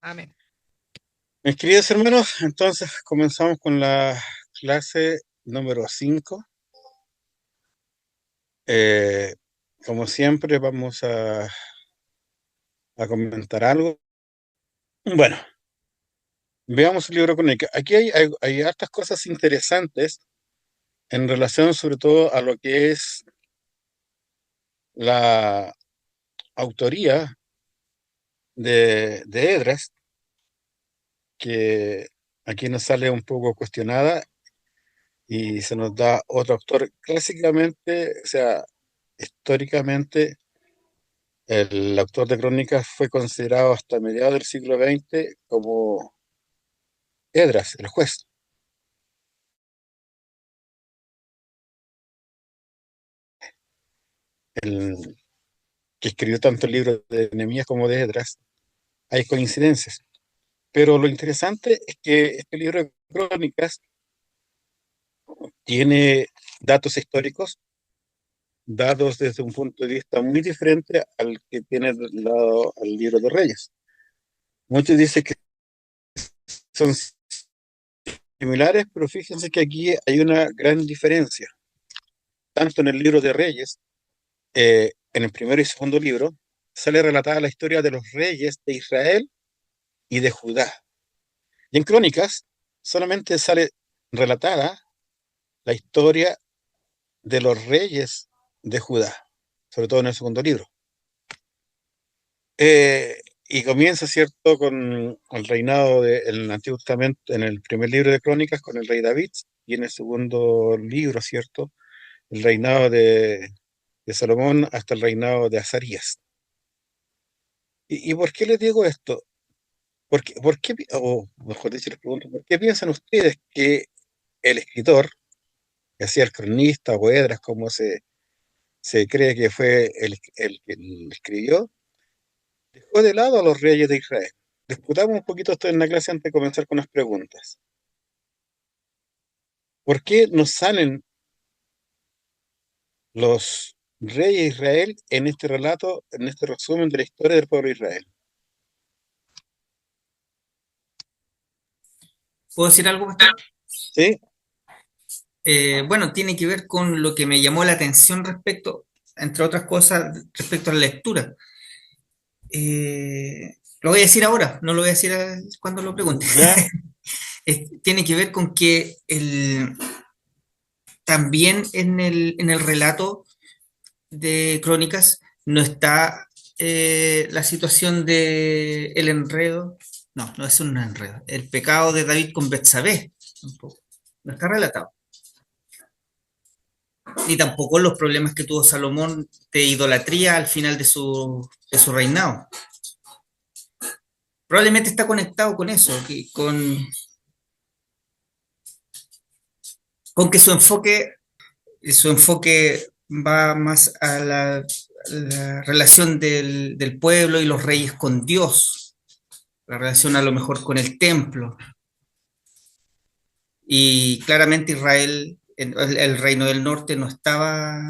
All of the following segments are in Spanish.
Amén. Mis queridos hermanos, entonces comenzamos con la clase número 5. Eh, Como siempre, vamos a comentar algo. Bueno, veamos el libro Crónica. Aquí hay hartas cosas interesantes en relación sobre todo a lo que es la autoría de Edras, que aquí nos sale un poco cuestionada y se nos da otro autor. Clásicamente, o sea, históricamente, el autor de crónicas fue considerado hasta mediados del siglo XX como Edras, el juez, el que escribió tanto el libro de Nehemías como de Edras. Hay coincidencias. Pero lo interesante es que este libro de crónicas tiene datos históricos dados desde un punto de vista muy diferente al que tiene dado al libro de Reyes. Muchos dicen que son similares, pero fíjense que aquí hay una gran diferencia. Tanto en el libro de Reyes, en el primero y segundo libro, sale relatada la historia de los reyes de Israel y de Judá. Y en Crónicas solamente sale relatada la historia de los reyes de Judá, sobre todo en el segundo libro. Y comienza, ¿cierto?, con el reinado en el Antiguo Testamento, en el primer libro de Crónicas, con el rey David, y en el segundo libro, ¿cierto?, el reinado de Salomón hasta el reinado de Azarías. ¿Y por qué les digo esto? O mejor dicho, les pregunto, ¿por qué piensan ustedes que el escritor, que hacía el cronista o Edras, como se cree que fue el que lo escribió, dejó de lado a los reyes de Israel? Discutamos un poquito esto en la clase antes de comenzar con las preguntas. ¿Por qué no salen los reyes de Israel en este relato, en este resumen de la historia del pueblo de Israel? ¿Puedo decir algo, pastor? ¿Sí? Bueno, tiene que ver con lo que me llamó la atención respecto, entre otras cosas, respecto a la lectura. Lo voy a decir ahora, no lo voy a decir cuando lo pregunte. ¿Ya? Tiene que ver con que también en el relato de Crónicas no está la situación de el enredo, no, no es un enredo, el pecado de David con Betsabé, tampoco, no está relatado. Ni tampoco los problemas que tuvo Salomón de idolatría al final de su reinado. Probablemente está conectado con eso, con que su enfoque va más a la relación del pueblo y los reyes con Dios, la relación a lo mejor con el templo. Y claramente Israel, el reino del norte, no estaba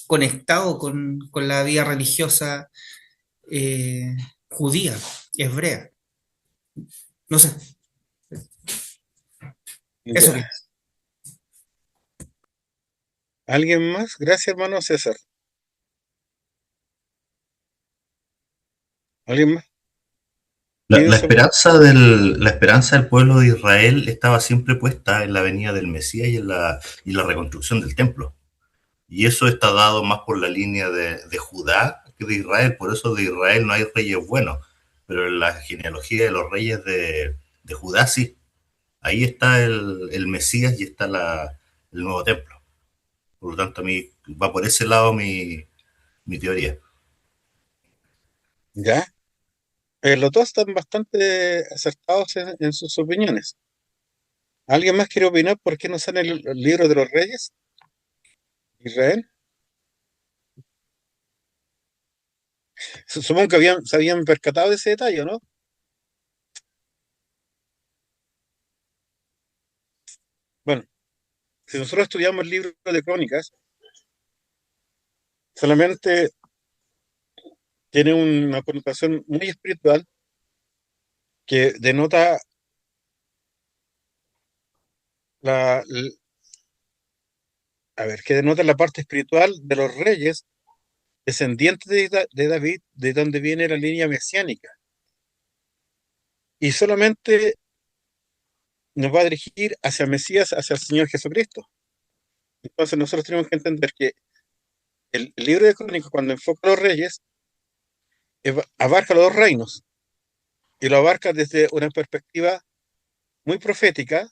conectado con la vida religiosa eh, judía, hebrea. No sé, eso Ya. que. ¿Alguien más? Gracias, hermano César. ¿Alguien más? La, ¿Tiene un la segundo? la esperanza del pueblo de Israel estaba siempre puesta en la venida del Mesías y la reconstrucción del templo. Y eso está dado más por la línea de Judá que de Israel. Por eso de Israel no hay reyes buenos. Pero en la genealogía de los reyes de Judá sí. Ahí está el Mesías y está el nuevo templo. Por lo tanto, a mí va por ese lado mi teoría. ¿Ya? Los dos están bastante acertados en sus opiniones. ¿Alguien más quiere opinar por qué no sale el libro de los reyes de Israel? Supongo que se habían percatado de ese detalle, ¿no? Bueno, si nosotros estudiamos el libro de Crónicas, solamente tiene una connotación muy espiritual que denota la, que denota la parte espiritual de los reyes descendientes de David, de donde viene la línea mesiánica. Y solamente nos va a dirigir hacia el Mesías, hacia el Señor Jesucristo. Entonces nosotros tenemos que entender que el libro de Crónicas, cuando enfoca a los reyes, abarca los dos reinos, y lo abarca desde una perspectiva muy profética.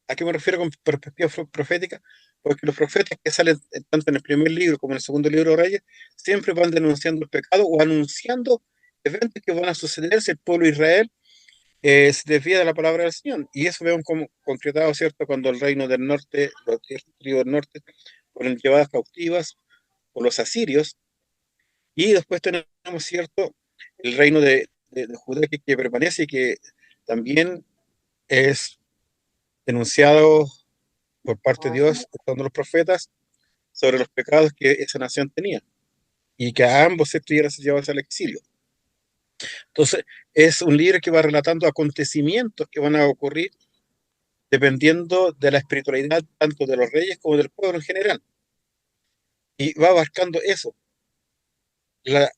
¿A qué me refiero con perspectiva profética? Porque los profetas que salen tanto en el primer libro como en el segundo libro de Reyes siempre van denunciando el pecado o anunciando eventos que van a suceder si el pueblo de Israel se desvía de la palabra del Señor. Y eso vemos como concretado, ¿cierto? Cuando el reino del norte, los tribus del norte, fueron llevadas cautivas por los asirios. Y después tenemos, ¿cierto?, el reino de Judá que permanece y que también es denunciado por parte de Dios, usando los profetas, sobre los pecados que esa nación tenía, y que a ambos se tuvieran llevados al exilio. Entonces, es un libro que va relatando acontecimientos que van a ocurrir dependiendo de la espiritualidad tanto de los reyes como del pueblo en general. Y va abarcando eso, la,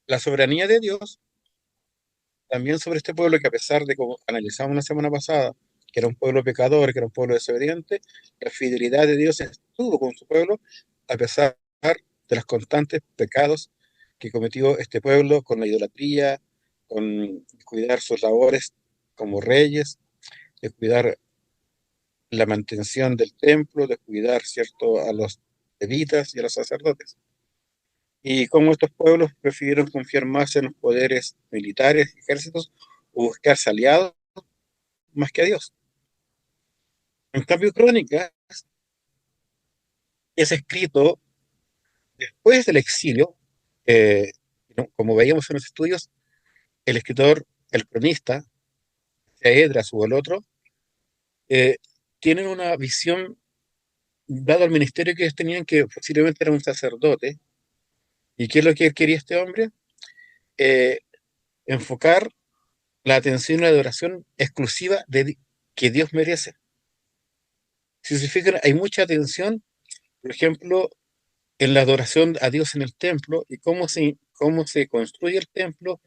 la soberanía de Dios, también sobre este pueblo que, a pesar de, como analizamos la semana pasada, que era un pueblo pecador, que era un pueblo desobediente, la fidelidad de Dios estuvo con su pueblo a pesar de los constantes pecados que cometió este pueblo con la idolatría, con cuidar sus labores como reyes, de cuidar la mantención del templo, de cuidar, ¿cierto?, a los levitas y a los sacerdotes. Y cómo estos pueblos prefirieron confiar más en los poderes militares, ejércitos, o buscarse aliados más que a Dios. En cambio, Crónicas es escrito después del exilio. ¿No? Como veíamos en los estudios, el escritor, el cronista, sea Edras o el otro, eh, tienen una visión, dado al ministerio que ellos tenían, que posiblemente era un sacerdote. ¿Y qué es lo que quería este hombre? Eh, Enfocar la atención y la adoración exclusiva que Dios merece. Si se fijan, hay mucha atención, por ejemplo, en la adoración a Dios en el templo y cómo se construye el templo,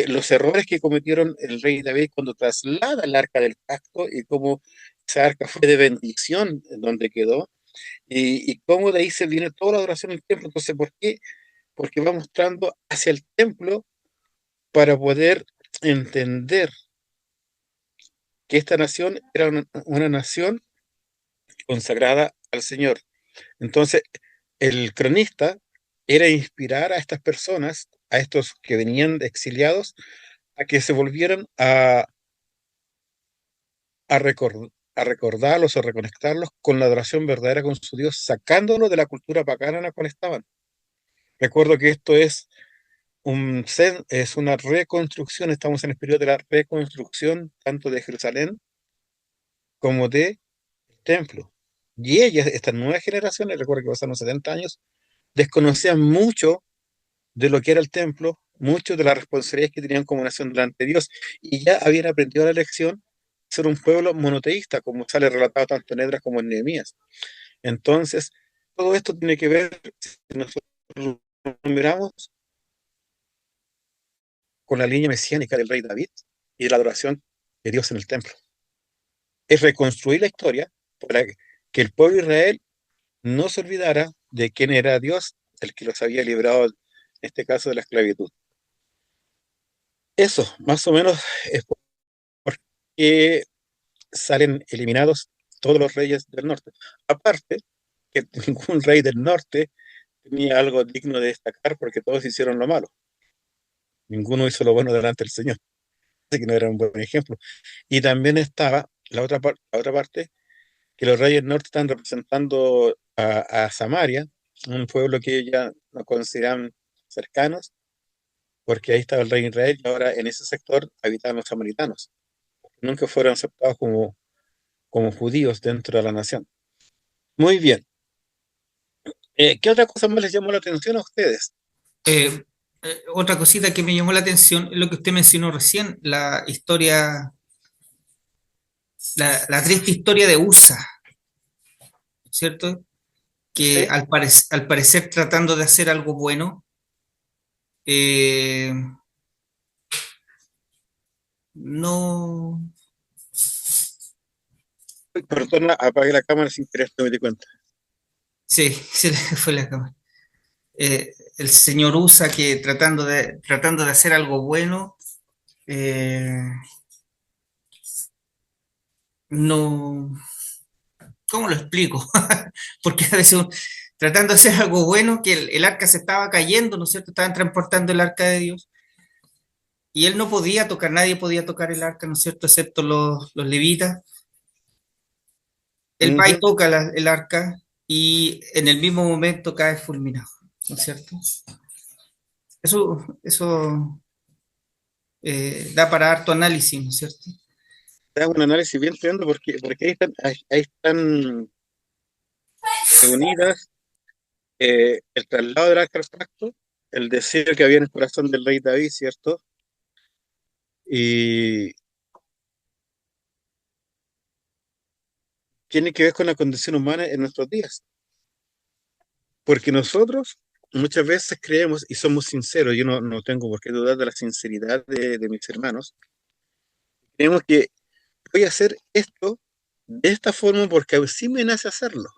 los errores que cometieron el rey David cuando traslada el arca del pacto y cómo esa arca fue de bendición en donde quedó, y cómo de ahí se viene toda la adoración al templo. Entonces, ¿por qué? Porque va mostrando hacia el templo para poder entender que esta nación era una nación consagrada al Señor. Entonces, el cronista era inspirar a estas personas, a estos que venían exiliados, a que se volvieran a recordarlos o reconectarlos con la adoración verdadera con su Dios, sacándolos de la cultura pagana en la cual estaban. Recuerdo que esto es una reconstrucción, estamos en el periodo de la reconstrucción tanto de Jerusalén como de templo. Y ellas, estas nuevas generaciones, recuerdo que pasaron 70 años, desconocían mucho de lo que era el templo, mucho de las responsabilidades que tenían como nación delante de Dios, y ya habían aprendido la lección de ser un pueblo monoteísta, como sale relatado tanto en Edras como en Nehemías. Entonces, todo esto tiene que ver, si nosotros lo miramos, con la línea mesiánica del rey David y de la adoración de Dios en el templo. Es reconstruir la historia para que el pueblo de Israel no se olvidara de quién era Dios, el que los había librado, en este caso, de la esclavitud. Eso, más o menos, es porque salen eliminados todos los reyes del norte. Aparte, que ningún rey del norte tenía algo digno de destacar porque todos hicieron lo malo. Ninguno hizo lo bueno delante del Señor. Así que no era un buen ejemplo. Y también estaba la otra parte, que los reyes del norte están representando a Samaria, un pueblo que ya no consideran cercanos, porque ahí estaba el rey de Israel y ahora en ese sector habitaban los samaritanos. Nunca fueron aceptados como judíos dentro de la nación. Muy bien. ¿Qué otra cosa más les llamó la atención a ustedes? Eh, Otra cosita que me llamó la atención es lo que usted mencionó recién, la historia, la triste historia de USA, ¿cierto? Que ¿Sí? al parecer tratando de hacer algo bueno, eh, no, Perdona, apague la cámara sin querer, no me di cuenta. sí, se le fue la cámara. El señor USA que tratando de hacer algo bueno, eh, no, ¿cómo lo explico? Porque a veces tratando de hacer algo bueno, que el arca se estaba cayendo, ¿no es cierto? Estaban transportando el arca de Dios y él no podía tocar, nadie podía tocar el arca, ¿no es cierto? Excepto los levitas. Él va y Ujú. toca el arca y en el mismo momento cae fulminado, ¿no es cierto? Eso da para harto análisis, ¿no es cierto? Te hago un análisis bien tremendo porque ahí están reunidas el traslado del arca al pacto, el deseo que había en el corazón del rey David, ¿cierto? Y tiene que ver con la condición humana en nuestros días. Porque nosotros muchas veces creemos y somos sinceros, yo no tengo por qué dudar de la sinceridad de mis hermanos, creemos que voy a hacer esto de esta forma porque así me nace hacerlo.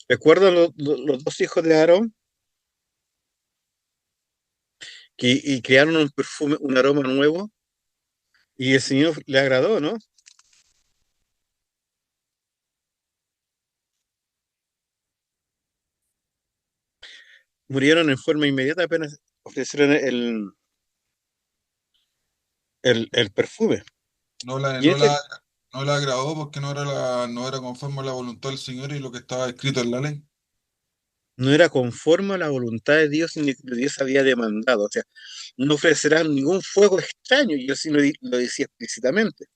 Recuerdo los dos hijos de Aarón y crearon un perfume, un aroma nuevo y el Señor le agradó, ¿no? Murieron en forma inmediata apenas ofrecieron el perfume. No la, Y no este la, no la agradó porque no era conforme a la voluntad del Señor y lo que estaba escrito en la ley. no era conforme a la voluntad de Dios ni lo que Dios había demandado. O sea, no ofrecerán ningún fuego extraño, y él sí lo decía explícitamente.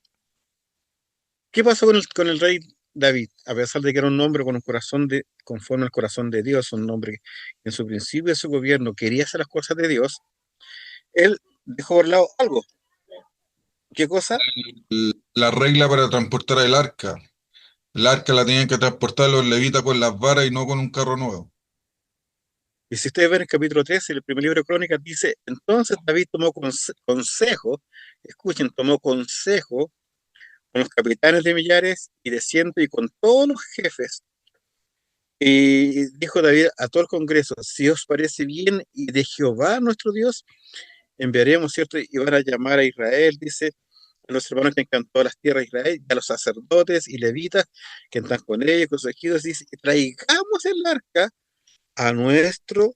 ¿Qué pasó con el rey David? A pesar de que era un hombre con un corazón conforme al corazón de Dios, un hombre que en su principio de su gobierno quería hacer las cosas de Dios, él dejó por lado algo. ¿Qué cosa? La regla para transportar el arca. El arca la tenían que transportar los levitas con las varas y no con un carro nuevo. Y si ustedes ven el capítulo 13, el primer libro de Crónicas, dice, entonces David tomó consejo, escuchen, tomó consejo con los capitanes de millares y de ciento y con todos los jefes. Y dijo David a todo el Congreso, si os parece bien y de Jehová nuestro Dios, enviaremos, ¿cierto? Y van a llamar a Israel, dice, a los hermanos que han todas las tierras de Israel, y a los sacerdotes y levitas que están con ellos, con sus ejidos, dice, y traigamos el arca a nuestro,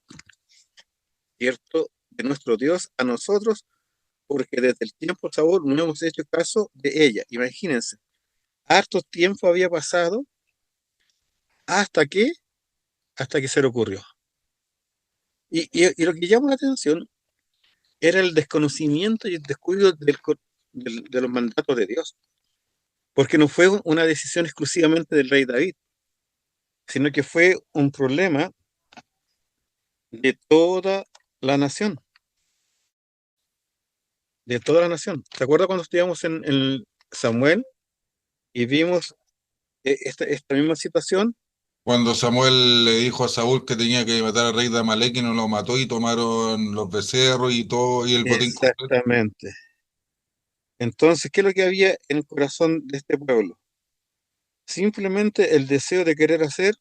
¿cierto? De nuestro Dios, a nosotros, porque desde el tiempo de Saúl no hemos hecho caso de ella. Imagínense, harto tiempo había pasado hasta que, hasta que se le ocurrió. Y lo que llama la atención era el desconocimiento y el descuido de los mandatos de Dios, porque no fue una decisión exclusivamente del rey David, sino que fue un problema de toda la nación, de toda la nación. ¿Se acuerda cuando estudiamos en Samuel y vimos esta misma situación? Cuando Samuel le dijo a Saúl que tenía que matar al rey de Amalek y no lo mató y tomaron los becerros y todo y el botín completo. Exactamente. Entonces, ¿qué es lo que había en el corazón de este pueblo? Simplemente el deseo de querer hacer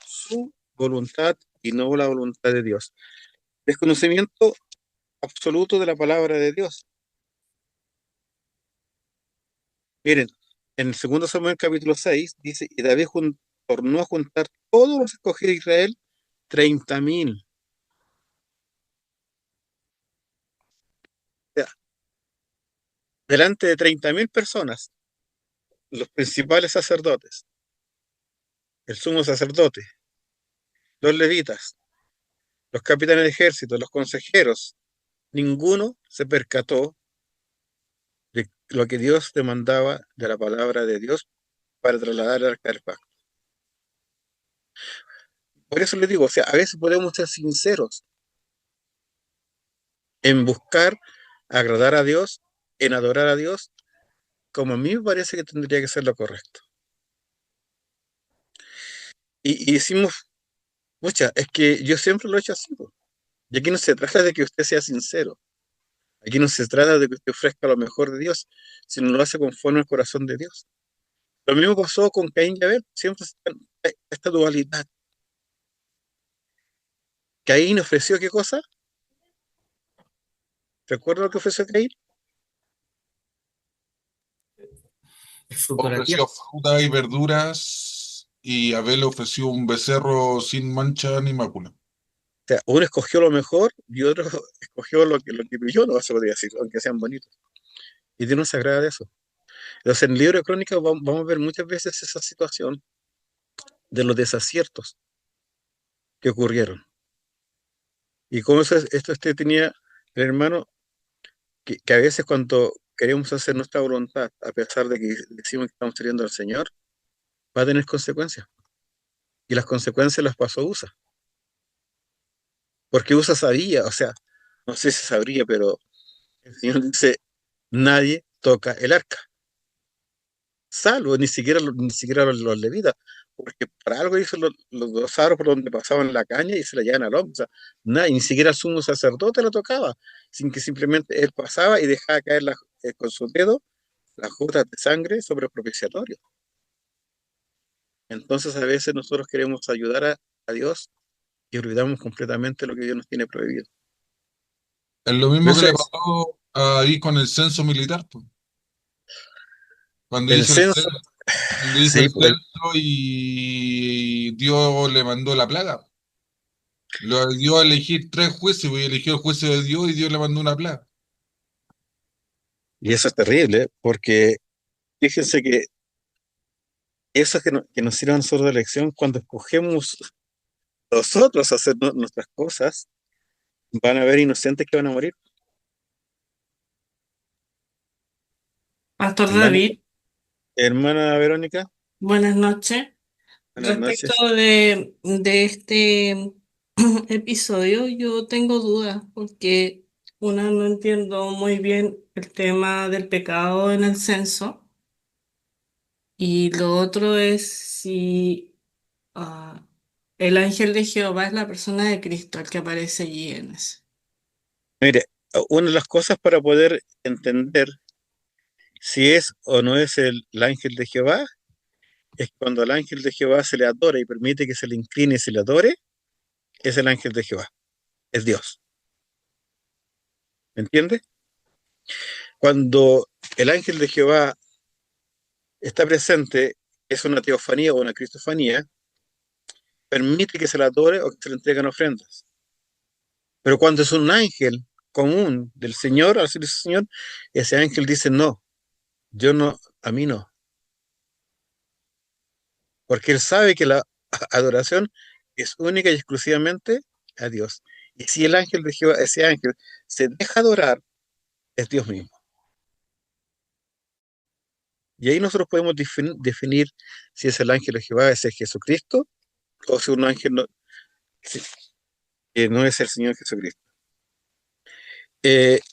su voluntad y no la voluntad de Dios. Desconocimiento absoluto de la palabra de Dios. Miren, en el segundo Samuel capítulo 6 dice, y David tornó a juntar todos los escogidos de Israel, 30.000. O sea, delante de 30.000 personas, los principales sacerdotes, el sumo sacerdote, los levitas, los capitanes de ejército, los consejeros, ninguno se percató de lo que Dios demandaba de la palabra de Dios para trasladar al arca del pacto. Por eso les digo, o sea, a veces podemos ser sinceros, en buscar agradar a Dios, en adorar a Dios, como a mí me parece que tendría que ser lo correcto. Y decimos, mucha, es que yo siempre lo he hecho así, po. Y aquí no se trata de que usted sea sincero, aquí no se trata de que usted ofrezca lo mejor de Dios, sino lo hace conforme al corazón de Dios. Lo mismo pasó con Caín y Abel, siempre está esta dualidad. Caín ofreció ¿qué cosa? ¿Recuerda lo que ofreció Caín? El fruto de la tierra. Ofreció fruta y verduras y Abel ofreció un becerro sin mancha ni mácula. O sea, uno escogió lo mejor y otro escogió lo que brilló, no se podría decir, aunque sean bonitos. Y Dios no se agrada de eso. Entonces, en el libro de Crónicas vamos a ver muchas veces esa situación de los desaciertos que ocurrieron. Y cómo esto tenía el hermano, que a veces cuando queremos hacer nuestra voluntad, a pesar de que decimos que estamos sirviendo al Señor, va a tener consecuencias. Y las consecuencias las pasó USA. Porque USA sabía, o sea, no sé si sabría, pero el Señor dice, nadie toca el arca, salvo ni siquiera los levitas, porque para algo hizo los dos aros por donde pasaban la caña y se la llevan al hombro. O sea, ni siquiera el sumo sacerdote la tocaba, sin que simplemente él pasaba y dejaba caer con su dedo las gotas de sangre sobre el propiciatorio. Entonces a veces nosotros queremos ayudar a Dios y olvidamos completamente lo que Dios nos tiene prohibido. Es lo mismo que Eso le es, pasó ahí con el censo militar, pues. Cuando el hizo el censo, censo, cuando hizo sí, el pues, censo y Dios le mandó la plaga. Lo dio a elegir tres jueces, pues, y eligió el juez de Dios y Dios le mandó una plaga. y eso es terrible, porque fíjense que eso que nos sirve a nosotros de lección cuando escogemos nosotros hacer nuestras cosas, van a haber inocentes que van a morir. Pastor Hermana, David, hermana Verónica, buenas noches. buenas Respecto noches. de este episodio, yo tengo dudas porque una no entiendo muy bien el tema del pecado en el censo y lo otro es si ah, el ángel de Jehová es la persona de Cristo, el que aparece allí en ese. Mire, una de las cosas para poder entender si es o no es el ángel de Jehová es cuando al ángel de Jehová se le adora y permite que se le incline y se le adore, es el ángel de Jehová, es Dios. ¿Me entiende? Cuando el ángel de Jehová está presente, es una teofanía o una cristofanía, permite que se le adore o que se le entreguen ofrendas. Pero cuando es un ángel común del Señor, al ser Señor, ese ángel dice, no, yo no, a mí no. Porque él sabe que la adoración es única y exclusivamente a Dios. Y si el ángel de Jehová, ese ángel, se deja adorar, es Dios mismo. Y ahí nosotros podemos definir si es el ángel de Jehová, ese es Jesucristo, o si un ángel si- que no es el Señor Jesucristo.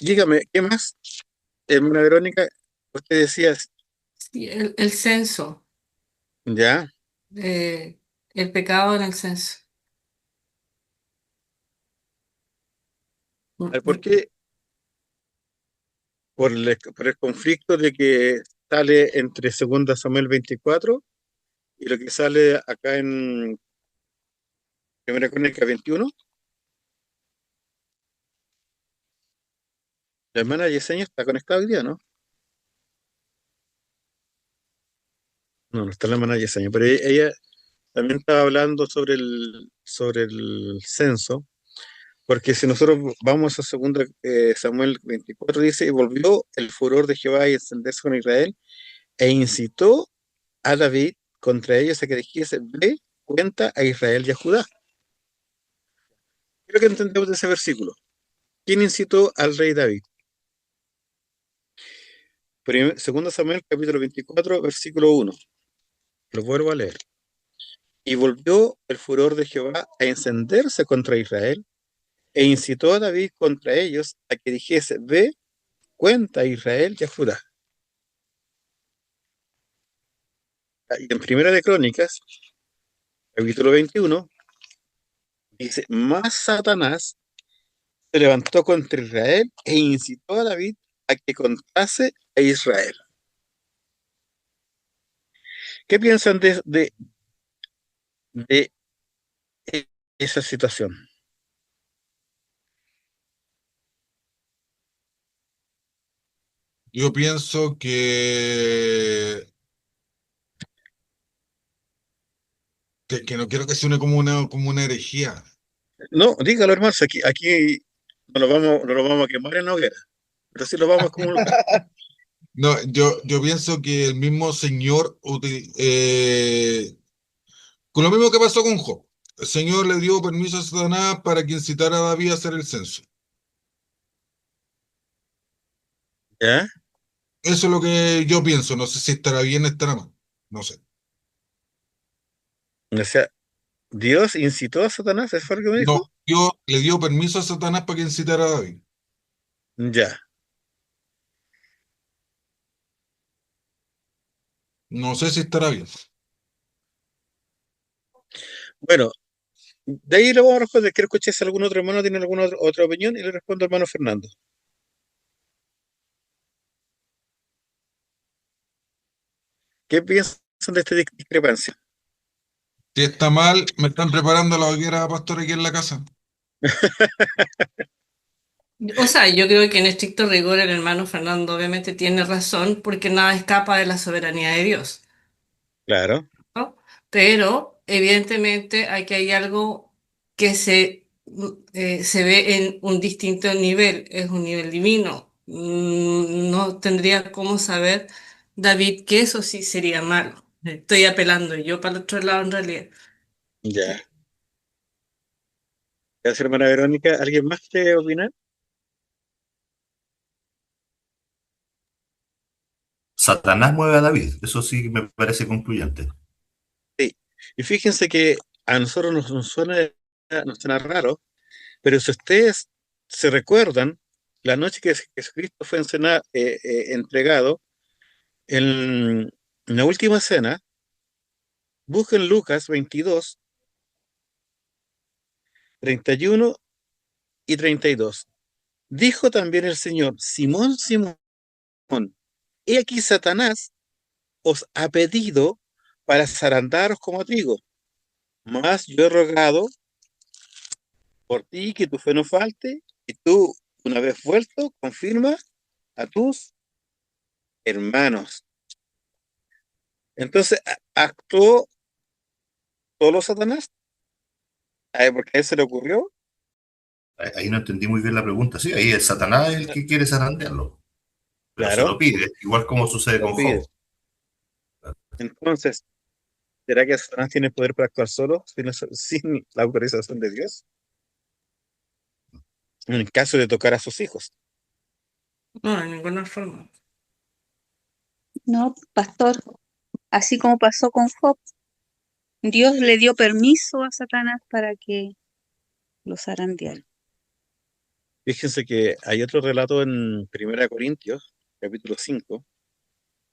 Dígame, ¿qué más? Hermana Verónica, usted decía, Sí, el censo, ya, eh, el pecado en el censo. a ver, ¿por qué? Por el conflicto de que sale entre 2 Samuel 24 y lo que sale acá en 1 Crónica 21. La hermana Yesenia está conectada hoy día, ¿no? No, no está la hermana Yesenia, pero ella también estaba hablando sobre el censo, porque si nosotros vamos a 2 Samuel 24, dice, y volvió el furor de Jehová y encenderse con Israel, e incitó a David contra ellos a que dijese, ve, cuenta a Israel y a Judá. Creo que entendemos de ese versículo. ¿Quién incitó al rey David? 2 Samuel capítulo 24, versículo 1. Lo vuelvo a leer. Y volvió el furor de Jehová a encenderse contra Israel, e incitó a David contra ellos a que dijese: ve, cuenta a Israel y a Judá. Y en Primera de Crónicas, capítulo 21, dice: mas Satanás se levantó contra Israel e incitó a David a que contase a Israel. ¿Qué piensan de esa situación? Yo pienso que no quiero que suene como una herejía. No, dígalo, hermano, aquí no lo vamos a quemar en la hoguera, pero sí lo vamos a comulgar. No, yo pienso que el mismo Señor, con lo mismo que pasó con Job, el Señor le dio permiso a Satanás para que incitara a David a hacer el censo. ¿Ya? Eso es lo que yo pienso. No sé si estará bien o estará mal. No sé. O sea, Dios incitó a Satanás, ¿eso fue lo que me No, dijo? Dios le dio permiso a Satanás para que incitara a David. Ya. No sé si estará bien. Bueno, de ahí lo vamos a responder. Quiero escuchar si algún otro hermano tiene alguna otra opinión y le respondo al hermano Fernando. ¿Qué piensan de esta discrepancia? Si está mal, me están preparando la hoguera, pastor, aquí en la casa. O sea, yo creo que en estricto rigor el hermano Fernando obviamente tiene razón porque nada escapa de la soberanía de Dios, Claro, ¿no? Pero evidentemente aquí hay algo que se ve en un distinto nivel, es un nivel divino. No tendría cómo saber David que eso sí sería malo. Estoy apelando yo para el otro lado en realidad. ya. Gracias, hermana Verónica. ¿Alguien más quiere opinar? Satanás mueve a David, eso sí me parece concluyente. Sí. Y fíjense que a nosotros nos suena raro, pero si ustedes se recuerdan, la noche que Jesucristo fue entregado, en la última cena, busquen Lucas 22, 31 y 32. Dijo también el Señor: Simón, Simón, he aquí Satanás os ha pedido para zarandaros como trigo, mas yo he rogado por ti que tu fe no falte, y tú, una vez vuelto, confirma a tus hermanos. Entonces, ¿actuó solo Satanás? Porque a él se le ocurrió. Ahí no entendí muy bien la pregunta. Sí, ahí es Satanás el que quiere zarandearlo, pero se Claro, lo pide, igual como sucede lo con pide. Job. Entonces, ¿será que Satanás tiene poder para actuar solo, sin la autorización de Dios? En el caso de tocar a sus hijos. No, de ninguna forma. No, pastor, así como pasó con Job, Dios le dio permiso a Satanás para que lo zarandeara. Fíjense que hay otro relato en Primera Corintios, capítulo 5,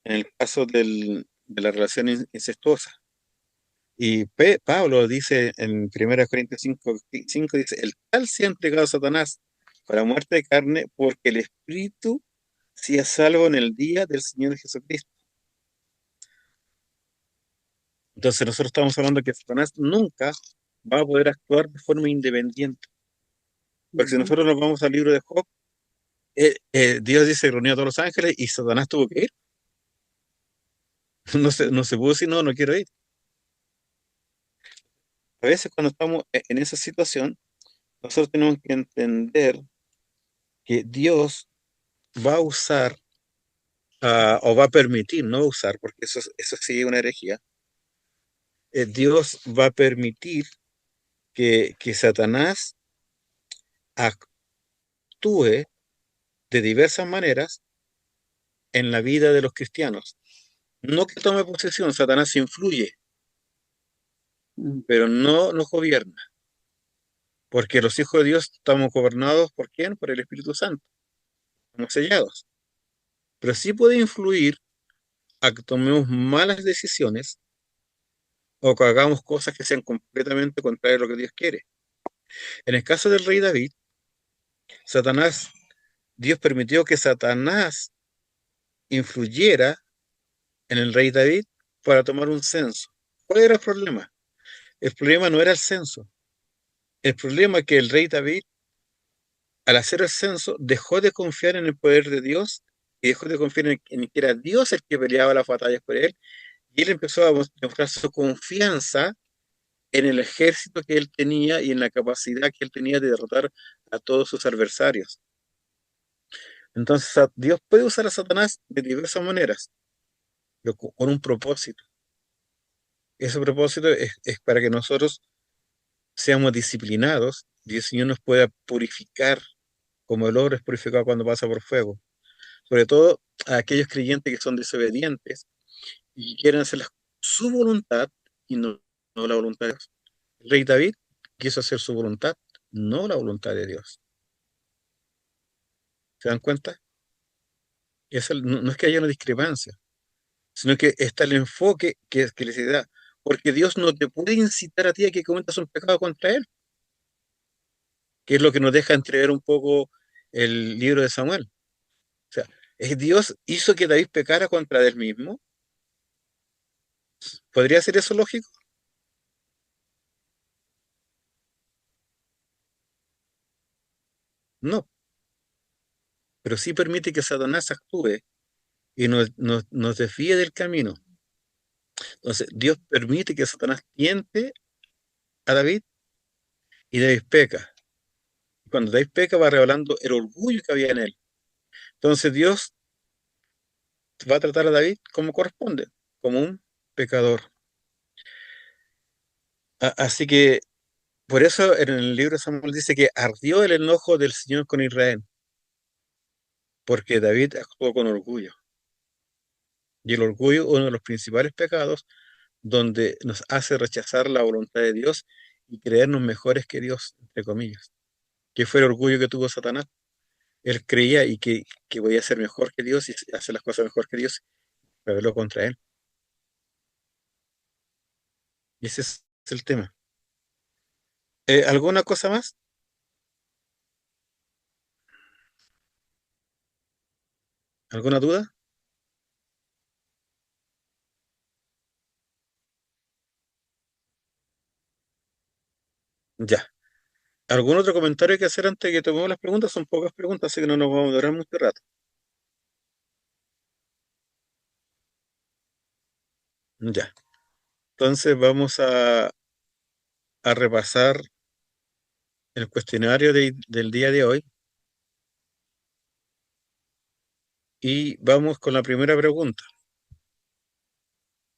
en el caso de la relación incestuosa. Y Pablo dice en 1 Corintios 5, dice: el tal se ha entregado a Satanás para muerte de carne, porque el espíritu sea salvo en el día del Señor Jesucristo. Entonces nosotros estamos hablando que Satanás nunca va a poder actuar de forma independiente. Porque si nosotros nos vamos al libro de Job, Dios dice: reunió a todos los ángeles y Satanás tuvo que ir. No se pudo decir: no, no quiero ir. A veces cuando estamos en esa situación, nosotros tenemos que entender que Dios va a usar, o va a permitir, no usar, porque eso sí es una herejía. Dios va a permitir que Satanás actúe de diversas maneras en la vida de los cristianos. No que tome posesión, Satanás influye, Mm. pero no nos gobierna. porque los hijos de Dios estamos gobernados ¿por quién? Por el Espíritu Santo, estamos sellados. Pero sí puede influir a que tomemos malas decisiones o que hagamos cosas que sean completamente contrarias a lo que Dios quiere. En el caso del rey David, Satanás, Dios permitió que Satanás influyera en el rey David para tomar un censo. ¿Cuál era el problema? El problema no era el censo. El problema es que el rey David, al hacer el censo, dejó de confiar en el poder de Dios y dejó de confiar en que era Dios el que peleaba las batallas por él. Y él empezó a mostrar su confianza en el ejército que él tenía y en la capacidad que él tenía de derrotar a todos sus adversarios. Entonces, Dios puede usar a Satanás de diversas maneras, pero con un propósito. Ese propósito es para que nosotros seamos disciplinados y el Señor nos pueda purificar como el oro es purificado cuando pasa por fuego. Sobre todo a aquellos creyentes que son desobedientes y que quieren hacer su voluntad y no la voluntad de Dios. El rey David quiso hacer su voluntad, no la voluntad de Dios. ¿Se dan cuenta? No es que haya una discrepancia, sino que está el enfoque que les da. Porque Dios no te puede incitar a ti a que cometas un pecado contra Él, que es lo que nos deja entrever un poco el libro de Samuel. O sea, ¿es Dios hizo que David pecara contra él mismo? ¿Podría ser eso lógico? No, pero sí permite que Satanás actúe y nos desvíe del camino. Entonces, Dios permite que Satanás tiente a David y David peca. Cuando David peca va revelando el orgullo que había en él. Entonces Dios va a tratar a David como corresponde, como un pecador. Así que por eso en el libro de Samuel dice que ardió el enojo del Señor con Israel, porque David actuó con orgullo. Y el orgullo es uno de los principales pecados donde nos hace rechazar la voluntad de Dios y creernos mejores que Dios, entre comillas. Que fue el orgullo que tuvo Satanás. Él creía que podía ser mejor que Dios y hacer las cosas mejor que Dios, rebeló contra él. Y ese es el tema. ¿Alguna cosa más? ¿Alguna duda? Ya. ¿Algún otro comentario que hacer antes de que tomemos las preguntas? Son pocas preguntas, así que no nos vamos a durar mucho rato. Ya. Entonces vamos a repasar el cuestionario del día de hoy y vamos con la primera pregunta.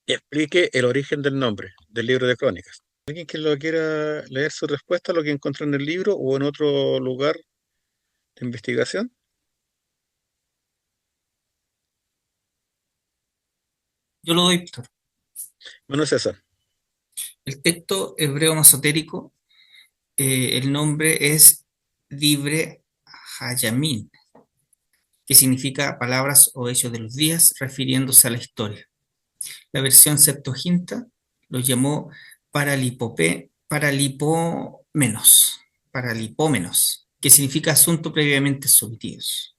Explique el origen del nombre del libro de Crónicas. ¿Alguien que lo quiera leer su respuesta, lo que encontró en el libro o en otro lugar de investigación? Yo lo doy, Víctor. Bueno, César. El texto hebreo masotérico, el nombre es Dibre Hayamin, que significa palabras o hechos de los días, refiriéndose a la historia. La versión Septuaginta lo llamó paralipómenos, que significa asunto previamente sometidos,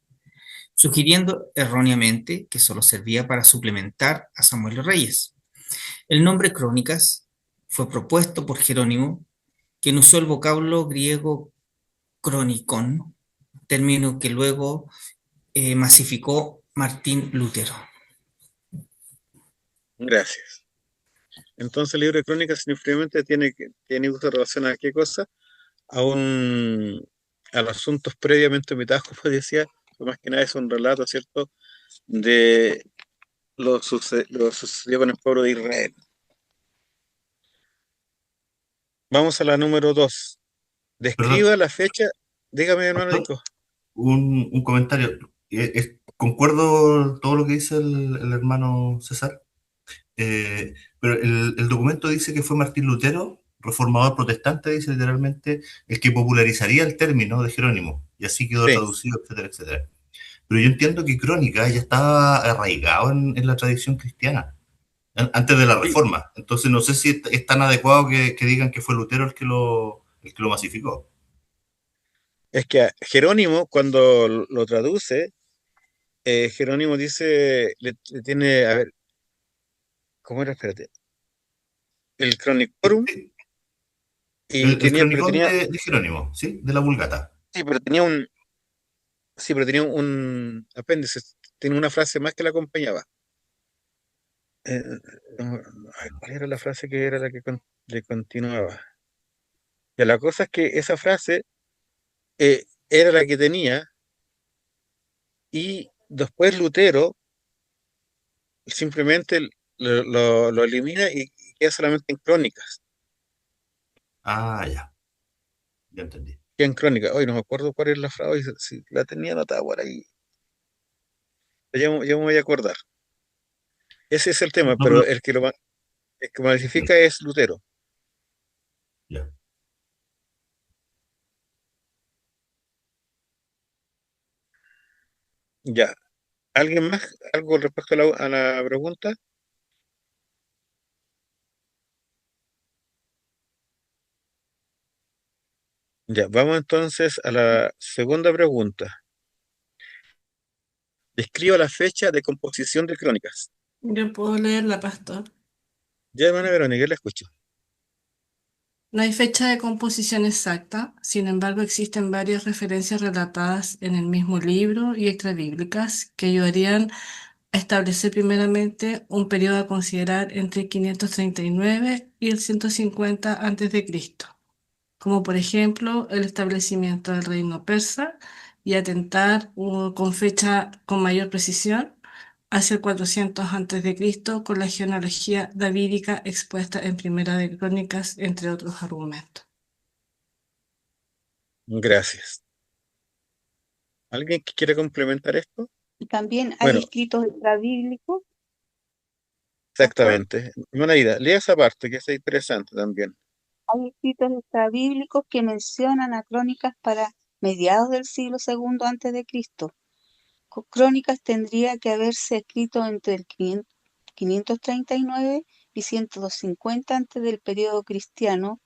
sugiriendo erróneamente que solo servía para suplementar a Samuel y Reyes. El nombre Crónicas fue propuesto por Jerónimo, quien usó el vocablo griego cronicón, término que luego masificó Martín Lutero. Gracias. Entonces el libro de Crónicas simplemente tiene uso relación a qué cosa? A a los asuntos previamente omitados, como decía, más que nada es un relato, ¿cierto?, de lo sucedió con el pueblo de Israel. Vamos a la número 2. Perdón, Describa la fecha. Dígame, hermano pastor, Nico. un comentario. Concuerdo todo lo que dice el hermano César, pero el documento dice que fue Martín Lutero. reformador protestante, dice literalmente, el que popularizaría el término de Jerónimo, y así quedó Sí, traducido, etcétera, etcétera. Pero yo entiendo que Crónica ya estaba arraigado en la tradición cristiana, antes de la sí. Reforma. Entonces no sé si es tan adecuado que digan que fue Lutero el que lo masificó. Es que a Jerónimo, cuando lo traduce, Jerónimo dice, le tiene, a ver, ¿cómo era? Espérate. El Chronicorum, y El tenía, pero cronicón tenía, de Jerónimo, ¿sí? De la Vulgata. sí, pero tenía un, sí, pero tenía un apéndice, tenía una frase más que la acompañaba. Eh, ay, ¿cuál era la frase que era la que le continuaba? Ya, la cosa es que esa frase era la que tenía, y después Lutero simplemente lo elimina y queda solamente en crónicas. Ah, ya entendí. Queda en crónicas. Hoy no me acuerdo cuál es la frase, si la tenía anotada por ahí. Ya me voy a acordar. Ese es el tema, No, pero pero el que modifica es Lutero. ya. Ya. ¿Alguien más? ¿Algo respecto a la pregunta? Ya, vamos entonces a la segunda pregunta. Describa la fecha de composición de crónicas. Yo puedo leerla, pastor. Ya, hermana Verónica, la escucho. No hay fecha de composición exacta, sin embargo existen varias referencias relatadas en el mismo libro y extrabíblicas que ayudarían a establecer primeramente un periodo a considerar entre 539 y el 150 a.C., como por ejemplo el establecimiento del reino persa y atentar con fecha con mayor precisión hacia el 400 a.C. con la genealogía davídica expuesta en Primera de Crónicas, entre otros argumentos. Gracias. ¿Alguien que quiera complementar esto? Y también hay Bueno, escritos extrabíblicos, pastor, exactamente. Hermana Ida, lea esa parte que es interesante también. hay escritos extrabíblicos que mencionan a Crónicas para mediados del siglo segundo antes de Cristo. Crónicas tendría que haberse escrito entre el 539 y 150 antes del periodo cristiano.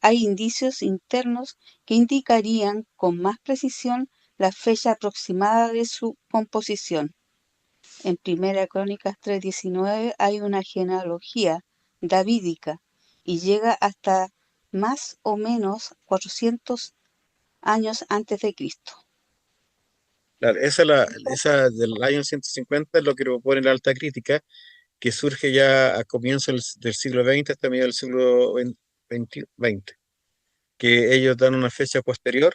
Hay indicios internos que indicarían con más precisión la fecha aproximada de su composición. En Primera Crónicas 3:19 hay una genealogía davídica y llega hasta más o menos 400 años antes de Cristo. Claro, esa del año 150 es lo que propone la alta crítica, que surge ya a comienzos del siglo XX hasta medio del siglo XX, que ellos dan una fecha posterior.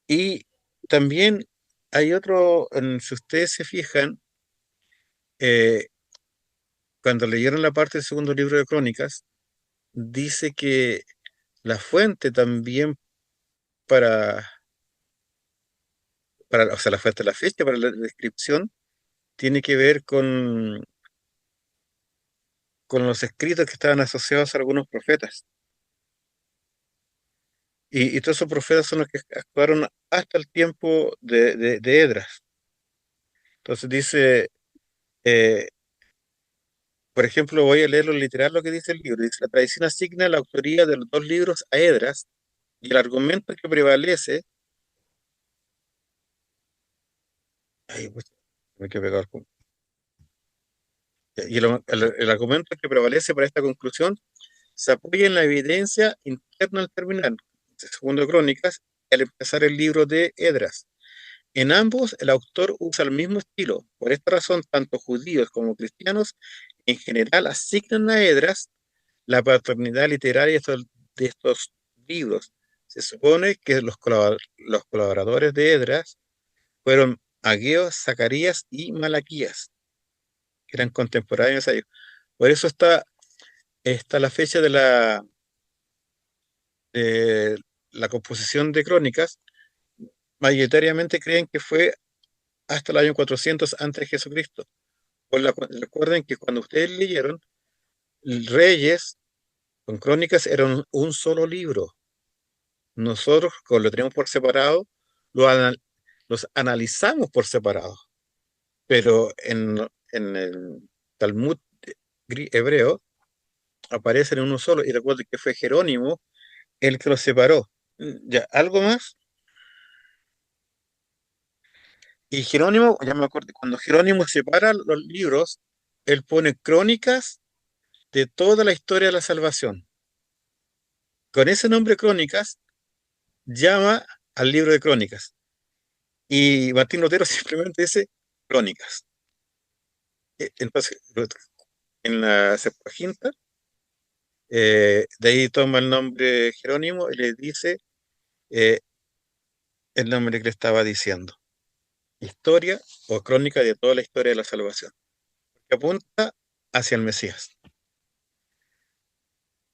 Y también hay otro, si ustedes se fijan, eh, cuando leyeron la parte del segundo libro de Crónicas, dice que la fuente también para, o sea, la fuente de la fecha, para la descripción, tiene que ver con los escritos que estaban asociados a algunos profetas. Y todos esos profetas son los que actuaron hasta el tiempo de Edras. Entonces dice, eh, por ejemplo, voy a leerlo literal lo que dice el libro. Dice, la tradición asigna la autoría de los dos libros a Edras, y el argumento que prevalece, ay, pues, me quedé pegado y el argumento que prevalece para esta conclusión se apoya en la evidencia interna al terminar, segundo Crónicas, y al empezar el libro de Edras. En ambos, el autor usa el mismo estilo. Por esta razón, tanto judíos como cristianos en general asignan a Edras la paternidad literaria de estos libros. Se supone que los colaboradores de Edras fueron Ageo, Zacarías y Malaquías, que eran contemporáneos a ellos. Por eso está la fecha de la composición de Crónicas. Mayoritariamente creen que fue hasta el año 400 antes de Jesucristo. Recuerden que cuando ustedes leyeron, Reyes con Crónicas eran un solo libro. Nosotros, como lo tenemos por separado, lo anal- los analizamos por separado, pero en el Talmud hebreo aparecen en uno solo, y recuerdo que fue Jerónimo el que los separó. Ya, algo más. Y Jerónimo, ya me acuerdo, cuando Jerónimo separa los libros, él pone crónicas de toda la historia de la salvación. Con ese nombre Crónicas, llama al libro de Crónicas. Y Martín Lutero simplemente dice Crónicas. Entonces, en la Septuaginta, de ahí toma el nombre Jerónimo y le dice eh, el nombre que le estaba diciendo. Historia o crónica de toda la historia de la salvación, que apunta hacia el Mesías.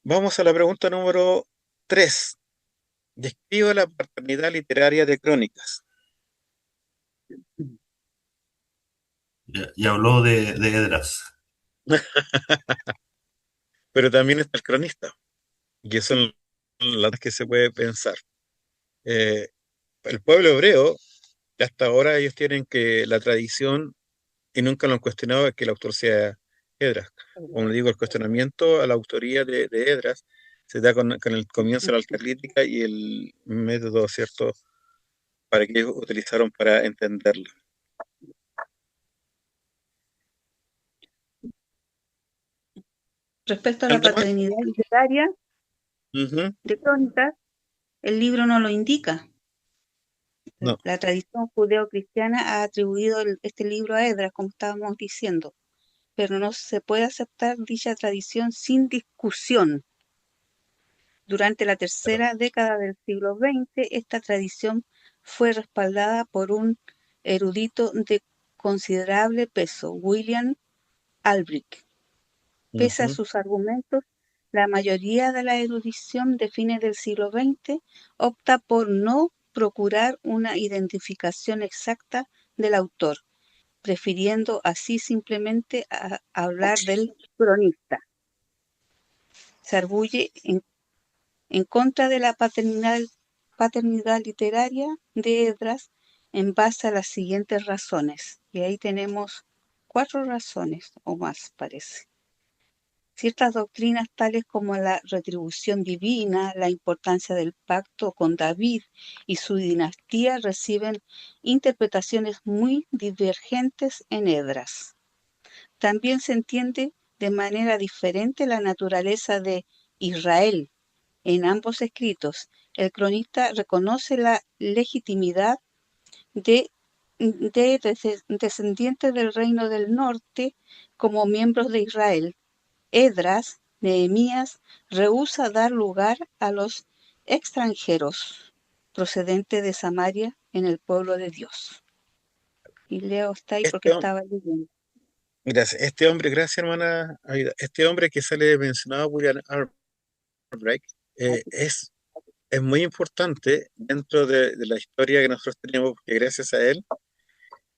Vamos a la pregunta número 3. Describa la paternidad literaria de Crónicas. Y habló de Edras. Pero también está el cronista, y son las que se puede pensar. Eh, el pueblo hebreo, hasta ahora ellos tienen que la tradición, y nunca lo han cuestionado, es que el autor sea Edras. Como le digo, el cuestionamiento a la autoría de Edras se da con el comienzo de la alta crítica y el método, ¿cierto?, para que ellos utilizaron para entenderlo. Respecto a la ¿Algo más? paternidad literaria Ujú. de Crónicas, el libro no lo indica. No, La tradición judeocristiana ha atribuido este libro a Edras, como estábamos diciendo, pero no se puede aceptar dicha tradición sin discusión. Durante la tercera década del siglo XX, esta tradición fue respaldada por un erudito de considerable peso, William Albright. Pese a ujú. sus argumentos, la mayoría de la erudición de fines del siglo XX opta por no procurar una identificación exacta del autor, prefiriendo así simplemente hablar del cronista. Se arguye en contra de la paternidad literaria de Edras en base a las siguientes razones. Y ahí tenemos 4 razones o más, parece. Ciertas doctrinas tales como la retribución divina, la importancia del pacto con David y su dinastía reciben interpretaciones muy divergentes en Edras. También se entiende de manera diferente la naturaleza de Israel en ambos escritos. El cronista reconoce la legitimidad de, descendientes del reino del norte como miembros de Israel. Edras, Nehemías, rehúsa dar lugar a los extranjeros procedentes de Samaria en el pueblo de Dios. Y Leo está ahí porque Este, hom- estaba leyendo. gracias. Este hombre, gracias hermana Aida. Este hombre que sale mencionado, William Albright, es muy importante dentro de la historia que nosotros tenemos, porque gracias a él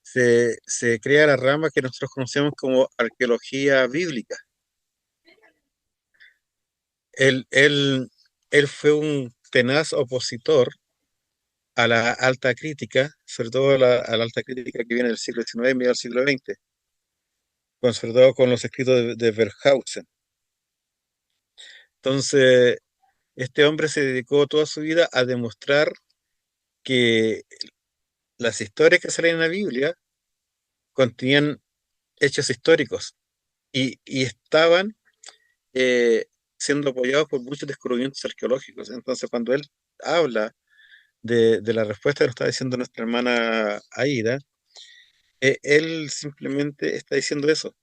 se crea la rama que nosotros conocemos como arqueología bíblica. Él, él, él fue un tenaz opositor a la alta crítica, sobre todo a la alta crítica que viene del siglo XIX y medio del siglo XX, sobre todo con los escritos de Verhausen. Entonces, este hombre se dedicó toda su vida a demostrar que las historias que salen en la Biblia contenían hechos históricos y estaban eh, siendo apoyados por muchos descubrimientos arqueológicos. Entonces, cuando él habla de la respuesta que nos está diciendo nuestra hermana Aida, él simplemente está diciendo eso,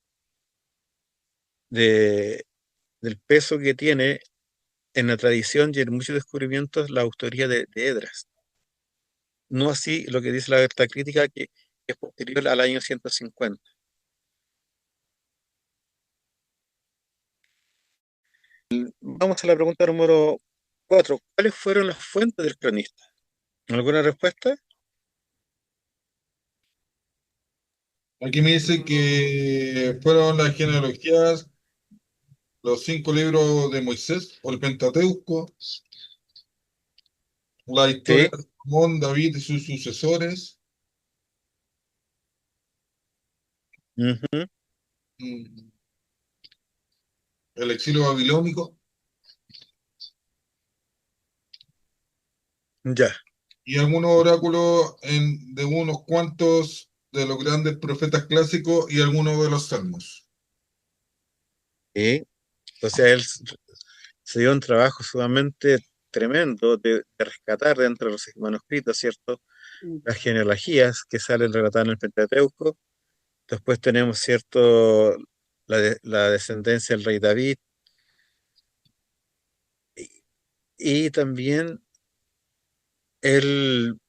de, del peso que tiene en la tradición y en muchos descubrimientos la autoría de Edras. No así lo que dice la verdad crítica, que es posterior al año 150. Vamos a la pregunta número 4. ¿Cuáles fueron las fuentes del cronista? ¿Alguna respuesta? Aquí me dice que fueron las genealogías los 5 libros de Moisés o el Pentateuco, la historia Sí. de Salomón, David y sus sucesores, Ujú. mm, el exilio babilónico Ya. y algunos oráculos de unos cuantos de los grandes profetas clásicos y algunos de los salmos. Sí. O sea, se dio un trabajo sumamente tremendo de rescatar dentro de los manuscritos, ¿cierto? Mm. Las genealogías que salen relatadas en el Pentateuco. Después tenemos, ¿cierto? La descendencia del rey David. Y, y también él,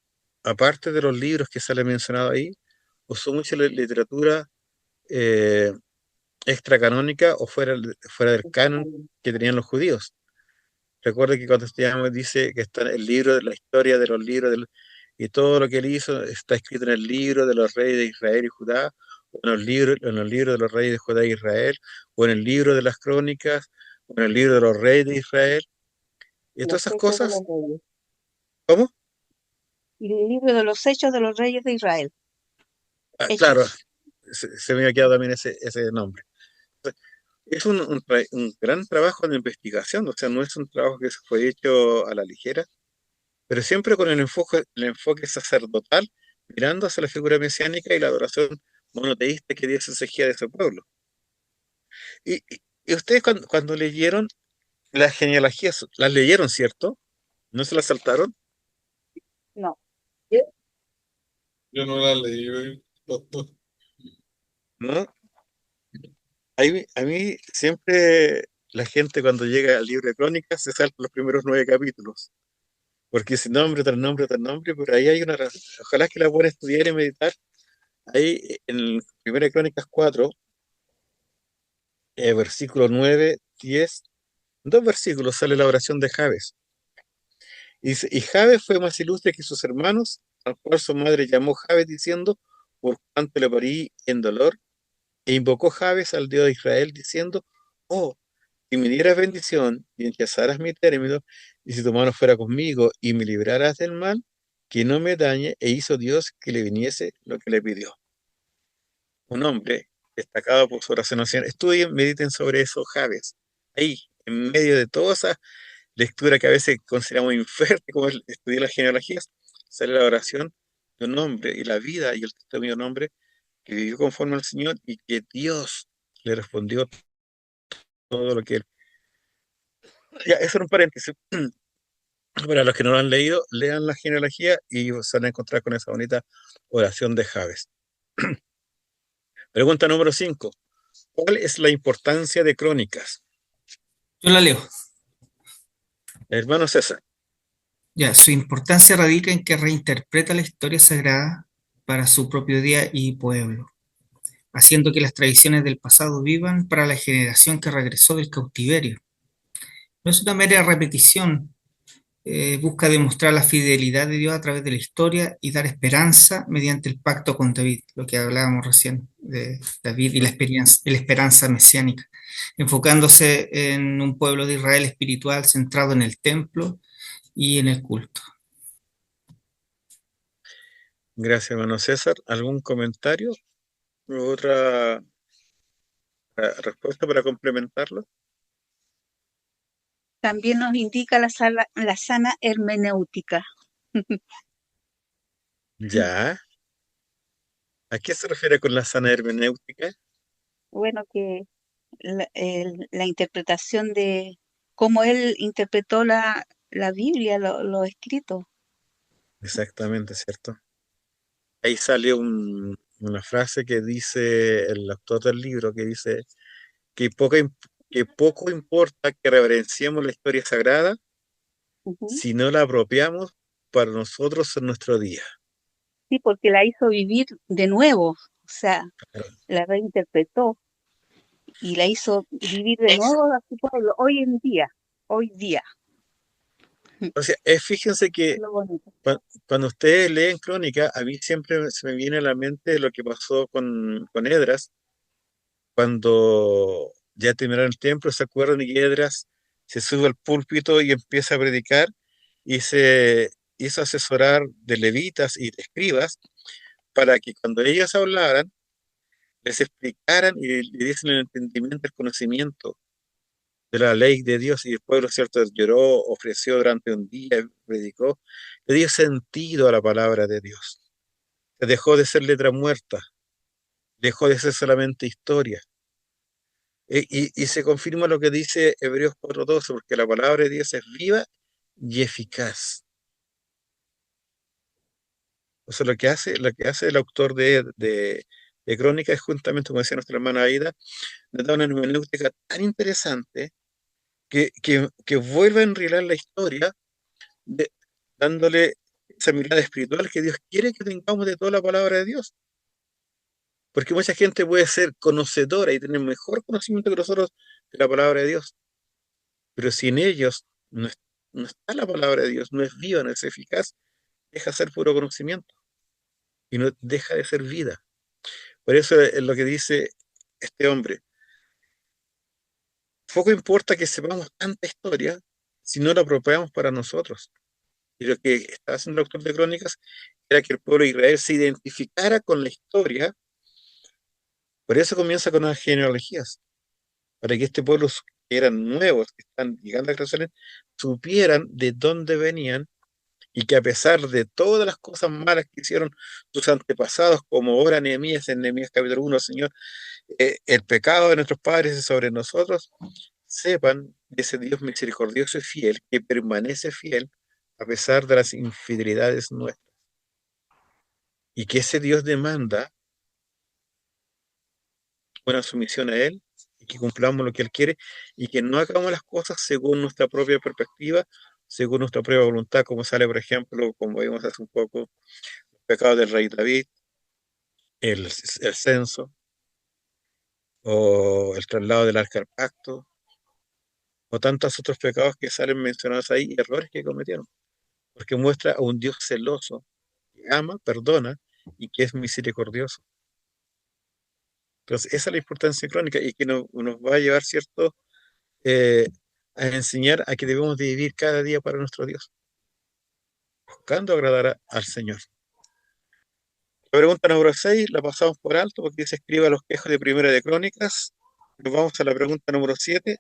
aparte de los libros que sale mencionado ahí, usó mucha literatura eh, extracanónica o fuera del canon que tenían los judíos. Recuerda que cuando estudiamos dice que está el libro de la historia de los libros y todo lo que él hizo está escrito en el libro de los reyes de Israel y Judá, o en los libros de los reyes de Judá y Israel, o en el libro de las crónicas, o en el libro de los reyes de Israel. Y Los todas esas hechos de cosas, los reyes. ¿cómo? Y el libro de los hechos de los reyes de Israel. Ah, claro, Hechos. se me había quedado también ese nombre. Es un gran trabajo de investigación, o sea, no es un trabajo que se fue hecho a la ligera, pero siempre con el enfoque sacerdotal, mirando hacia la figura mesiánica y la adoración monoteísta que Dios exigía de ese pueblo. Y ustedes cuando leyeron las genealogías, las leyeron, ¿cierto? ¿No se las saltaron? No. Yo no la leí, pastor. ¿No? A mí siempre la gente cuando llega al libro de Crónicas se salta los primeros 9 capítulos, porque es nombre tras nombre tras nombre, pero ahí hay una razón. Ojalá que la puedan estudiar y meditar. Ahí en el 1 Crónicas 4, versículo 9, 10, dos versículos sale la oración de Jabes. Y dice, y Jabes fue más ilustre que sus hermanos, al cual su madre llamó Jabes diciendo, por cuanto le parí en dolor, e invocó Jabes al Dios de Israel diciendo, oh, si me dieras bendición y enchazaras mi término, y si tu mano fuera conmigo y me libraras del mal, que no me dañe, e hizo Dios que le viniese lo que le pidió. Un hombre destacado por su oración. Estudien, mediten sobre eso, Javes. Ahí, en medio de toda esa lectura que a veces consideramos infértil, como el estudiar las genealogías, sale la oración de un hombre y la vida y el testimonio de un hombre que vivió conforme al Señor y que Dios le respondió todo lo que él. Ya, eso era un paréntesis. Para los que no lo han leído, lean la genealogía y se van a encontrar con esa bonita oración de Javes. Pregunta número 5. ¿Cuál es la importancia de Crónicas? Yo la leo. Hermano César. Ya, su importancia radica en que reinterpreta la historia sagrada para su propio día y pueblo, haciendo que las tradiciones del pasado vivan para la generación que regresó del cautiverio. No es una mera repetición, busca demostrar la fidelidad de Dios a través de la historia y dar esperanza mediante el pacto con David, lo que hablábamos recién de David y la esperanza mesiánica, enfocándose en un pueblo de Israel espiritual centrado en el templo y en el culto. Gracias, hermano César. ¿Algún comentario u otra respuesta para complementarlo? También nos indica la sana hermenéutica. Ya. ¿A qué se refiere con la sana hermenéutica? Bueno, que la interpretación de cómo él interpretó la Biblia, lo escrito. Exactamente, ¿cierto? Ahí sale una frase que dice el autor del libro, que dice que poco importa que reverenciemos la historia sagrada Ujú. si no la apropiamos para nosotros en nuestro día. Sí, porque la hizo vivir de nuevo, o sea, Claro. la reinterpretó y la hizo vivir de nuevo a su pueblo hoy día. O sea, fíjense Es que lo bonito. cuando ustedes leen Crónica, a mí siempre se me viene a la mente lo que pasó con Edras, cuando ya terminaron el templo, se acuerdan y Esdras se sube al púlpito y empieza a predicar y se hizo asesorar de levitas y de escribas para que cuando ellos hablaran, les explicaran y le diesen el entendimiento, el conocimiento de la ley de Dios. Y el pueblo, ¿cierto?, lloró, ofreció durante un día, predicó, le dio sentido a la palabra de Dios. Dejó de ser letra muerta, dejó de ser solamente historia. Y se confirma lo que dice Hebreos 4:12, porque la palabra de Dios es viva y eficaz. O sea, lo que hace el autor de Crónica es justamente, como decía nuestra hermana Aida, nos da una hermenéutica tan interesante que vuelve a enrilar la historia, de- dándole esa mirada espiritual que Dios quiere que tengamos de toda la palabra de Dios. Porque mucha gente puede ser conocedora y tener mejor conocimiento que nosotros de la palabra de Dios, pero si en ellos no está la palabra de Dios, no es viva, no es eficaz, deja de ser puro conocimiento y no deja de ser vida. Por eso es lo que dice este hombre. Poco importa que sepamos tanta historia si no la apropiamos para nosotros. Y lo que estaba haciendo el autor de Crónicas era que el pueblo de Israel se identificara con la historia. Por eso comienza con las genealogías, para que este pueblo, que eran nuevos, que están llegando a Jerusalén, supieran de dónde venían y que a pesar de todas las cosas malas que hicieron sus antepasados, como ora Nehemías en Nehemías capítulo 1, Señor, el pecado de nuestros padres es sobre nosotros, sepan de ese Dios misericordioso y fiel, que permanece fiel a pesar de las infidelidades nuestras. Y que ese Dios demanda una sumisión a Él y que cumplamos lo que Él quiere y que no hagamos las cosas según nuestra propia perspectiva, según nuestra propia voluntad, como sale, por ejemplo, como vimos hace un poco, el pecado del rey David, el censo, o el traslado del arca al pacto, o tantos otros pecados que salen mencionados ahí, y errores que cometieron, porque muestra a un Dios celoso, que ama, perdona y que es misericordioso. Entonces, esa es la importancia crónica y que nos va a llevar, ¿cierto?, eh, a enseñar a que debemos de vivir cada día para nuestro Dios, buscando agradar al Señor. La pregunta número 6 la pasamos por alto porque se escriba los quejos de Primera de Crónicas. Nos vamos a la pregunta número 7,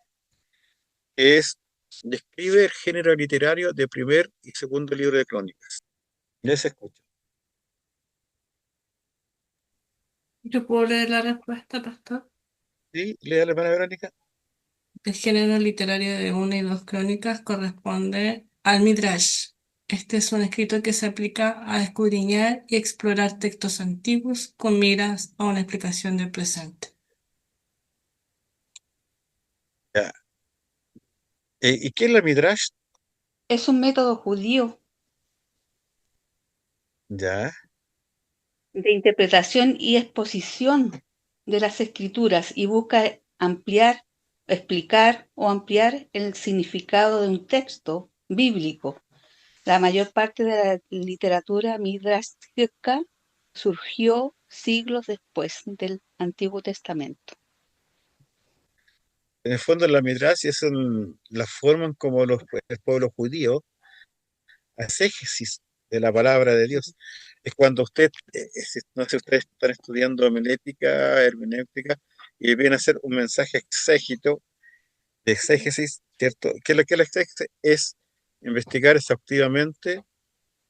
que es: describe el género literario de primer y segundo libro de Crónicas. Les escucho. Yo puedo leer la respuesta, pastor. ¿Sí? Lea la hermana Verónica. El género literario de una y dos crónicas corresponde al Midrash. Este es un escrito que se aplica a escudriñar y explorar textos antiguos con miras a una explicación del presente. Ya. ¿Y qué es la Midrash? Es un método judío Ya. de interpretación y exposición de las escrituras y busca ampliar, explicar o ampliar el significado de un texto bíblico. La mayor parte de la literatura midrashica surgió siglos después del Antiguo Testamento. En el fondo, la Midrash es la forma en como el pueblo judío hace exégesis de la palabra de Dios. Es cuando no sé, ustedes están estudiando homilética, hermenéutica, y viene a hacer un mensaje exégito, de exégesis, ¿cierto? ¿Qué es lo que es la exégesis? Es investigar exhaustivamente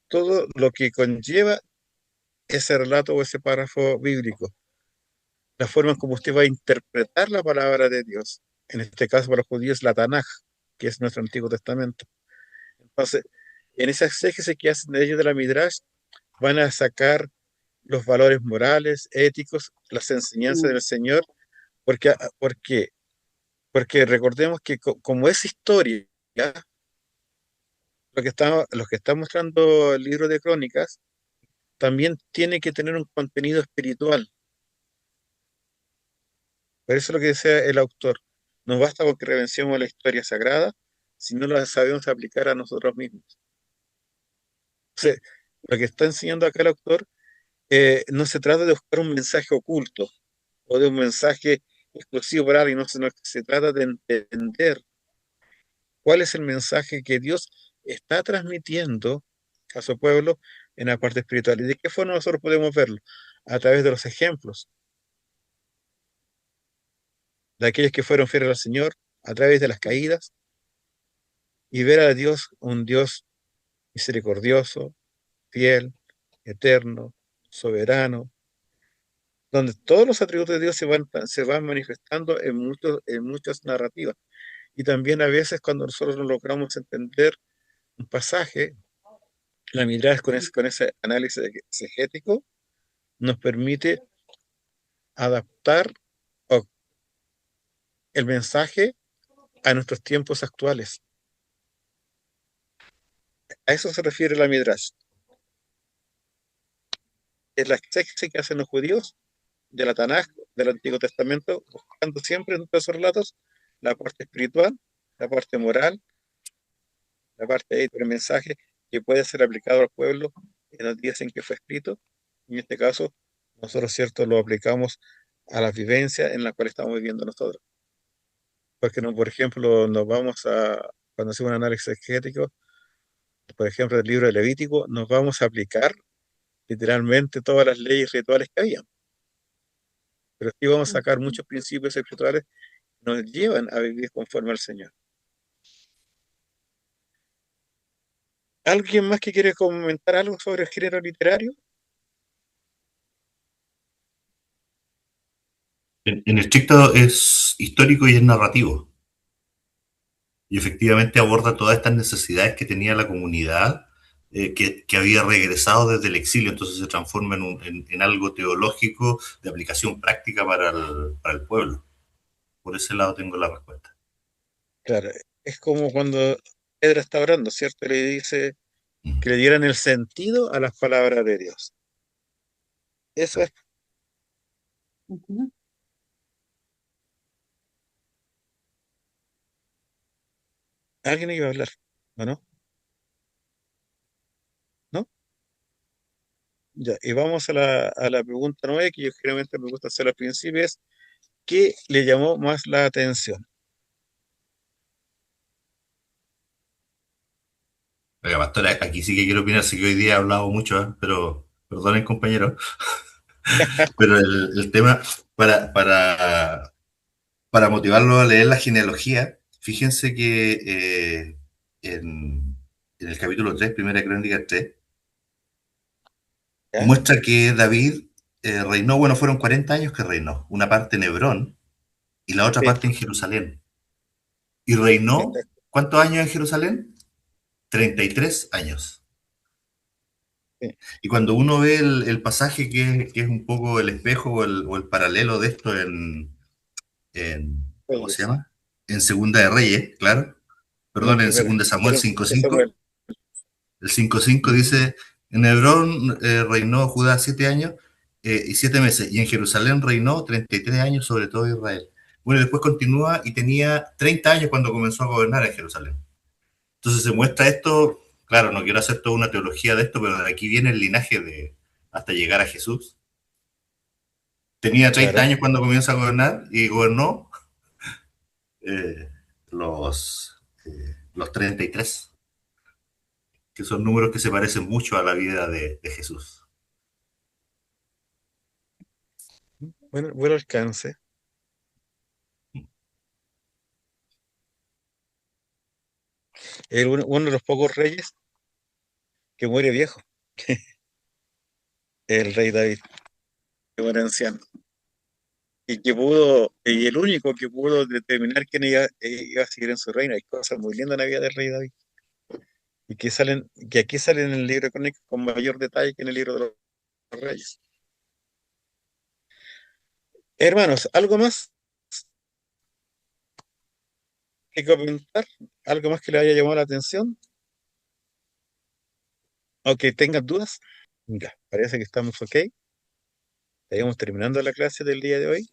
todo lo que conlleva ese relato o ese párrafo bíblico, la forma en cómo usted va a interpretar la palabra de Dios. En este caso, para los judíos, la Tanaj, que es nuestro Antiguo Testamento. Entonces, en esa exégesis que hacen ellos de la Midrash, van a sacar los valores morales, éticos, las enseñanzas del Señor, porque, porque, porque recordemos que como es historia, ¿ya? Lo que está mostrando el libro de Crónicas también tiene que tener un contenido espiritual. Por eso lo que decía el autor, no basta con que reverenciemos la historia sagrada, si no la sabemos aplicar a nosotros mismos. O sea, lo que está enseñando acá el autor, no se trata de buscar un mensaje oculto o de un mensaje exclusivo para alguien, no, sino que se trata de entender cuál es el mensaje que Dios está transmitiendo a su pueblo en la parte espiritual. ¿Y de qué forma nosotros podemos verlo? A través de los ejemplos de aquellos que fueron fieles al Señor, a través de las caídas, y ver a Dios, un Dios misericordioso, fiel, eterno, soberano, donde todos los atributos de Dios se van manifestando en muchas narrativas. Y también a veces cuando nosotros no logramos entender un pasaje, la mirada con ese análisis exegético nos permite adaptar o- el mensaje a nuestros tiempos actuales. A eso se refiere la Midrash. Es la exégesis que hacen los judíos de la Tanaj, del Antiguo Testamento, buscando siempre en todos esos relatos la parte espiritual, la parte moral, la parte del mensaje que puede ser aplicado al pueblo en los días en que fue escrito. En este caso, nosotros, cierto, lo aplicamos a la vivencia en la cual estamos viviendo nosotros. Porque, no, por ejemplo, cuando hacemos un análisis exegético, por ejemplo, del libro de Levítico, nos vamos a aplicar literalmente todas las leyes rituales que había. Pero sí vamos a sacar muchos principios espirituales que nos llevan a vivir conforme al Señor. ¿Alguien más que quiere comentar algo sobre el género literario? En estricto es histórico y es narrativo. Y efectivamente aborda todas estas necesidades que tenía la comunidad que había regresado desde el exilio, entonces se transforma en algo teológico de aplicación práctica para el pueblo. Por ese lado tengo la respuesta. Claro, es como cuando Pedro está orando, ¿cierto? Le dice Mm. que le dieran el sentido a las palabras de Dios. Eso es. Ujú. Alguien iba a hablar, ¿o no? ¿No? Ya, y vamos a la pregunta 9 que yo generalmente me gusta hacer al principio, es ¿qué le llamó más la atención? Oiga, pastor, aquí sí que quiero opinar, sé que hoy día he hablado mucho, pero perdonen compañeros, pero el tema para motivarlo a leer la genealogía, fíjense que en el capítulo 3, Primera Crónica 3, ¿Ya? muestra que David reinó, bueno, fueron 40 años que reinó, una parte en Hebrón y la otra Sí, parte en Jerusalén. Y reinó, exacto, ¿cuántos años en Jerusalén? 33 años. sí, Y cuando uno ve el pasaje que es un poco el espejo o el paralelo de esto ¿cómo se Reyes. llama? En Segunda de Reyes, claro. No, Perdón, en Segunda de Samuel primero 5:5. Samuel. El 5:5 Ujú. dice, en Hebrón reinó Judá 7 años y 7 meses, y en Jerusalén reinó 33 años sobre todo Israel. Bueno, y después continúa y tenía 30 años cuando comenzó a gobernar en Jerusalén. Entonces se muestra esto, claro, no quiero hacer toda una teología de esto, pero de aquí viene el linaje hasta llegar a Jesús. Tenía 30 Claro, años cuando comienza a gobernar y gobernó eh, los 33, que son números que se parecen mucho a la vida de Jesús. bueno, buen alcance. Es uno de los pocos reyes que muere viejo, el rey David, que muere anciano. Y el único que pudo determinar quién iba a seguir en su reino. Hay cosas muy lindas en la vida del rey David. Y que aquí salen en el libro de Crónicas con mayor detalle que en el libro de los reyes. Hermanos, ¿algo más que comentar? ¿Algo más que le haya llamado la atención? ¿O que tengan dudas? Ya, parece que estamos ok. Estamos terminando la clase del día de hoy.